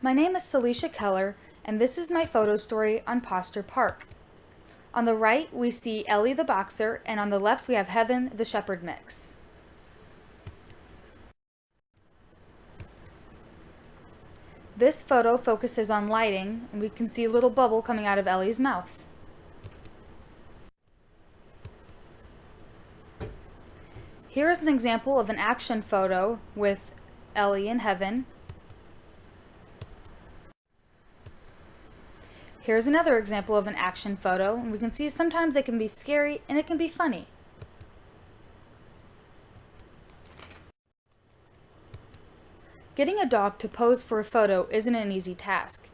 My name is Celicia Keller, and this is my photo story on Pawster Park. On the right, we see Ellie the boxer, and on the left, we have Heaven the shepherd mix. This photo focuses on lighting, and we can see a little bubble coming out of Ellie's mouth. Here is an example of an action photo with Ellie and Heaven. Here's another example of an action photo, and we can see sometimes it can be scary and it can be funny. Getting a dog to pose for a photo isn't an easy task.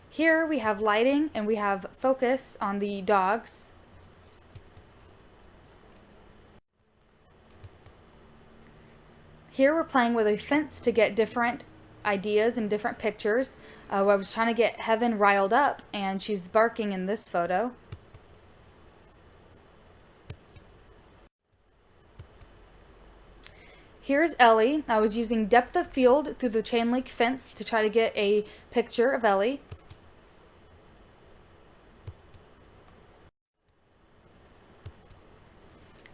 Here we have lighting and we have focus on the dogs. Here we're playing with a fence to get different ideas and different pictures. I was trying to get Heaven riled up, and she's barking in this photo. Here's Ellie. I was using depth of field through the chain link fence to try to get a picture of Ellie.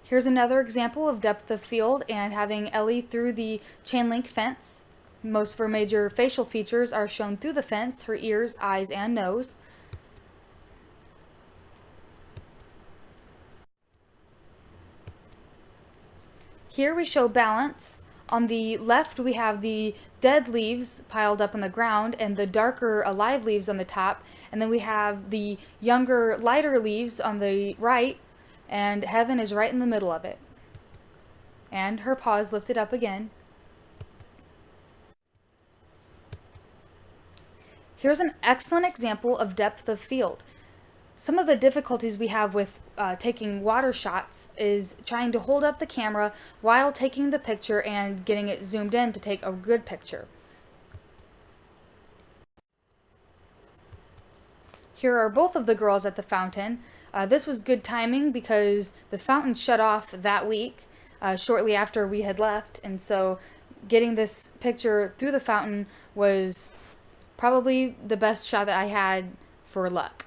Here's another example of depth of field and having Ellie through the chain link fence. Most of her major facial features are shown through the fence: her ears, eyes, and nose. Here we show balance. On the left we have the dead leaves piled up on the ground and the darker alive leaves on the top, and then we have the younger lighter leaves on the right, and Heaven is right in the middle of it. And her paw is lifted up again. Here's an excellent example of depth of field. Some of the difficulties we have with taking water shots is trying to hold up the camera while taking the picture and getting it zoomed in to take a good picture. Here are both of the girls at the fountain. This was good timing because the fountain shut off that week shortly after we had left, and so getting this picture through the fountain was probably the best shot that I had for luck.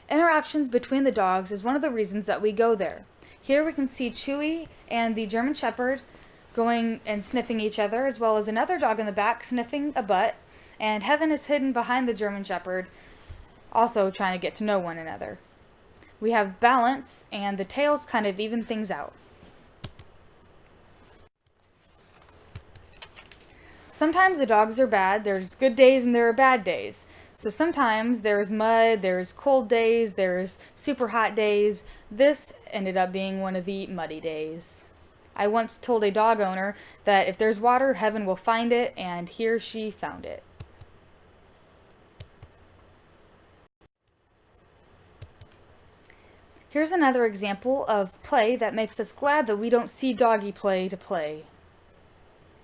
Interactions between the dogs is one of the reasons that we go there. Here we can see Chewy and the German Shepherd going and sniffing each other, as well as another dog in the back sniffing a butt, and Heaven is hidden behind the German Shepherd, also trying to get to know one another. We have balance, and the tails kind of even things out. Sometimes the dogs are bad. There's good days and there are bad days. So sometimes there's mud, there's cold days, there's super hot days. This ended up being one of the muddy days. I once told a dog owner that if there's water, Heaven will find it, and here she found it. Here's another example of play that makes us glad that we don't see doggy play to play.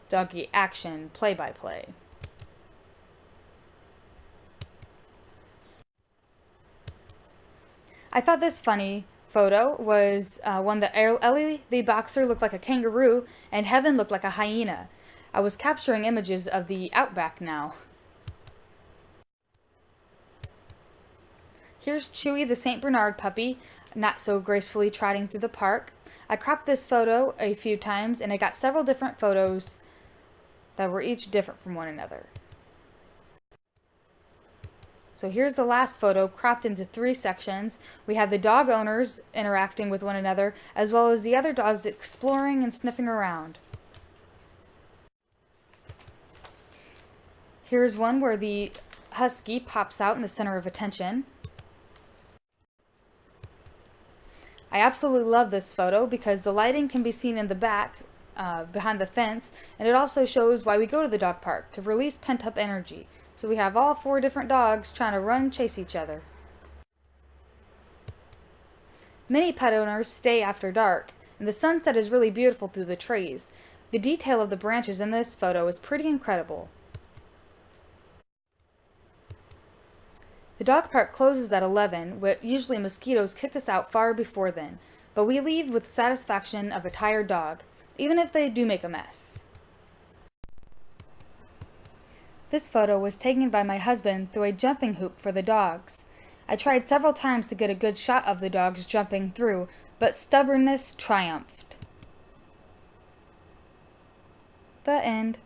Doggy action, play-by-play. I thought this funny photo was one that Ellie the boxer looked like a kangaroo and Heaven looked like a hyena. I was capturing images of the outback now. Here's Chewy the St. Bernard puppy, not so gracefully trotting through the park. I cropped this photo a few times and I got several different photos that were each different from one another. So here's the last photo cropped into 3 sections. We have the dog owners interacting with one another, as well as the other dogs exploring and sniffing around. Here's one where the husky pops out in the center of attention. I absolutely love this photo because the lighting can be seen in the back behind the fence, and it also shows why we go to the dog park, to release pent-up energy. So we have all 4 different dogs trying to run chase each other. Many pet owners stay after dark, and the sunset is really beautiful through the trees. The detail of the branches in this photo is pretty incredible. The dog park closes at 11, but usually mosquitoes kick us out far before then. but we leave with the satisfaction of a tired dog, even if they do make a mess. This photo was taken by my husband through a jumping hoop for the dogs. I tried several times to get a good shot of the dogs jumping through, but stubbornness triumphed. The end.